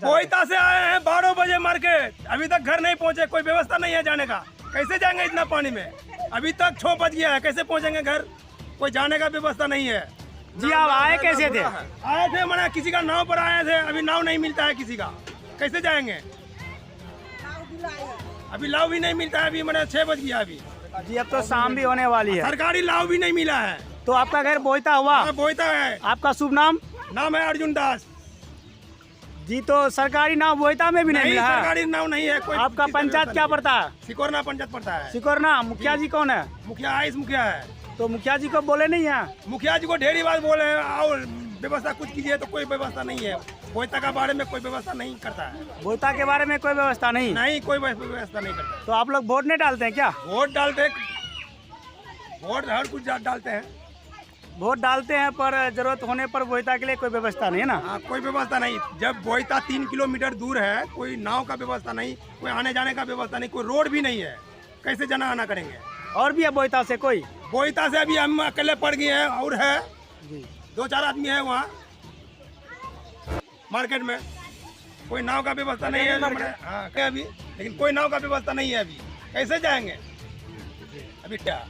बोईता से आए हैं 12 बजे मार्केट, अभी तक घर नहीं पहुंचे। कोई व्यवस्था नहीं है जाने का। कैसे जाएंगे इतना पानी में? अभी तक 6 बज गया है, कैसे पहुंचेंगे घर? कोई जाने का व्यवस्था नहीं है। जी आप आए कैसे थे? आए थे मैंने किसी का नाव पर आए थे, अभी नाव नहीं मिलता है किसी का, कैसे जाएंगे? अभी नाव भी नहीं मिलता है, अभी मैंने 6 बज गया अभी। जी अब तो शाम भी होने वाली है। सरकारी नाव भी नहीं मिला है। तो आपका घर बोईता हुआ? हाँ, बोईता है। आपका शुभ नाम? नाम है अर्जुन दास जी। तो सरकारी नाव बोईता में भी नहीं मिला है? सरकारी नाव नहीं है कोई। आपका पंचायत क्या पड़ता है? सिकोरना पंचायत पड़ता है। सिकोरना। मुखिया जी कौन है? मुखिया आइस मुखिया है। तो मुखिया जी को बोले नहीं है? मुखिया जी को ढेरी बार बोले हैं और व्यवस्था कुछ कीजिए, तो कोई व्यवस्था नहीं है। बोईता के बारे में कोई व्यवस्था नहीं करता है। बोईता के बारे में कोई व्यवस्था नहीं? नहीं, कोई व्यवस्था नहीं करता। तो आप लोग वोट नहीं डालते हैं क्या? वोट डालते, वोट हर कुछ डालते हैं। वोट डालते हैं पर जरूरत होने पर बोईता के लिए कोई व्यवस्था नहीं है ना? हाँ, कोई व्यवस्था नहीं। जब बोईता 3 किलोमीटर दूर है, कोई नाव का व्यवस्था नहीं, कोई आने जाने का व्यवस्था नहीं, कोई रोड भी नहीं है, कैसे जाना आना करेंगे? और भी है बोईता से कोई? बोईता से अभी हम अकेले पड़ गए हैं और है जी 2-4 आदमी है वहाँ मार्केट में। कोई नाव का व्यवस्था नहीं है। हाँ क्या अभी, लेकिन कोई नाव का व्यवस्था नहीं है अभी, कैसे जाएंगे अभी? क्या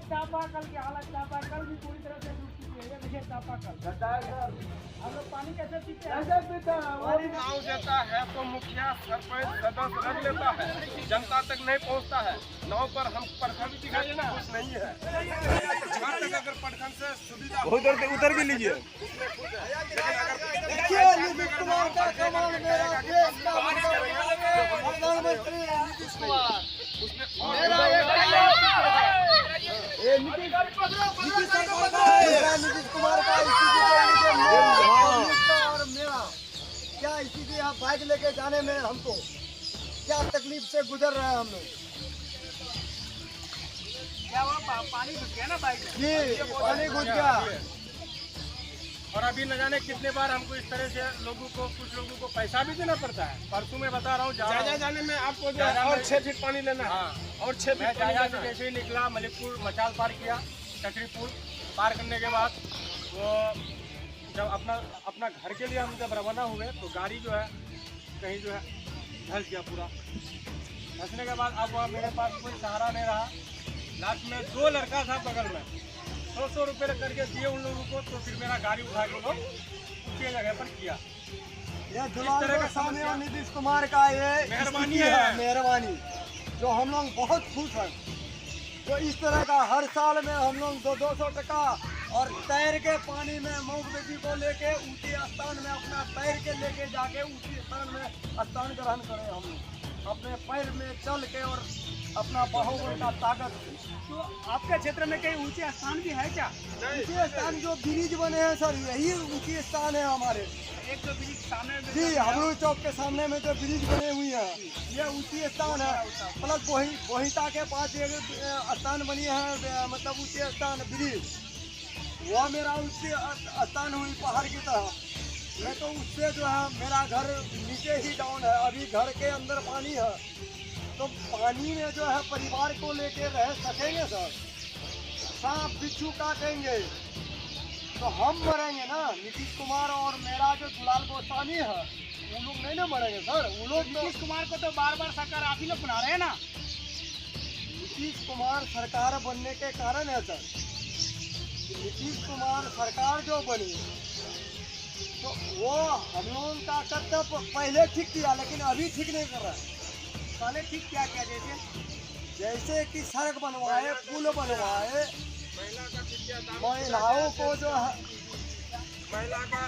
चापाकल की हालत, चापाकल भी पूरी तरह से डूब चुकी है। ये देखिए चापाकल, हम लोग पानी कैसे पीते हैं? नाव देता है तो मुखिया सरपंच सदस्य रख लेता है, जनता तक नहीं पहुंचता है। नाव पर हम प्रखंड दिखाई ना कुछ नहीं है। अगर प्रखंड से सुविधा उधर भी लीजिए। नीतीश कुमार का और मेरा क्या इसी यहाँ बाइक लेके जाने में हमको क्या तकलीफ से गुजर रहे हैं हम लोग। क्या हुआ? पानी घुस गया ना बाइक में? जी पानी घुस गया। और अभी न जाने कितने बार हमको इस तरह से लोगों को, कुछ लोगों को पैसा भी देना पड़ता है। परसों में बता रहा हूँ, जाया जाने में आपको जो है और 6 फीट पानी लेना है। हाँ, और 6 फीट जाया से जैसे ही निकला, मलिकपुर मचाल पार किया, टकरी पुल पार करने के बाद वो जब अपना घर के लिए हम जब रवाना हुए तो गाड़ी जो है कहीं जो है धंस गया पूरा। धंसने के बाद अब वह मेरे पास कोई सहारा नहीं रहा। लास्ट में 2 लड़का था बगल में, 100 रुपये करके दिए उन लोगों को। तो फिर मेरा गाड़ी उठा के लोग उसके जगह पर किया। ये तरह का समस्या नीतीश कुमार का ये मेहरबानी है, है। मेहरबानी जो हम लोग बहुत खुश हैं। तो इस तरह का हर साल में हम लोग 200 टका और तैर के पानी में मूंग बेटी को लेके ऊंचे स्थान में अपना तैर के लेके जाके ऊंचे स्थान में स्थान ग्रहण करें। हम लोग अपने पैर में चल के और अपना बाहुबल का ताकत। तो आपके क्षेत्र में कई ऊंचे स्थान भी है क्या? ऊंचे स्थान जो ब्रिज बने हैं सर, यही ऊंचे स्थान है हमारे। एक तो ब्रिज सामने में जी हमरू चौक के सामने में जो ब्रिज बने हुई है, ये ऊंची स्थान है। प्लस बोहिता के पास एक स्थान बनी है, मतलब ऊंचे स्थान ब्रिज, वह मेरा ऊंचे स्थान हुई पहाड़ की तरह। मैं तो उससे जो है मेरा घर नीचे ही डाउन है, अभी घर के अंदर पानी है। तो पानी में जो है परिवार को लेके रह सकेंगे सर? सांप बिच्छू काटेंगे तो हम मरेंगे ना। नीतीश कुमार और मेरा जो दुलाल गोस्वामी है वो लोग नहीं ना मरेंगे सर। वो लोग नीतीश कुमार को तो बार बार सरकार आप ही लोग बना रहे हैं ना। नीतीश कुमार सरकार बनने के कारण है सर। नीतीश कुमार सरकार जो बनी तो वो हम लोगों का कर्तव्य पहले ठीक किया, लेकिन अभी ठीक नहीं कर रहा है। पहले ठीक क्या क्या? जैसे कि सड़क बनवाए, पुल बनवाए, महिलाओं को जो है महिला का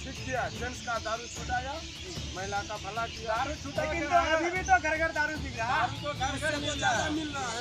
ठीक किया, जेंट्स का दारू छुटाया, महिला का भला किया। दारू छूटा, लेकिन तो अभी भी तो घर घर दारू बिक रहा है। दारू तो घर घर मिल रहा है ना।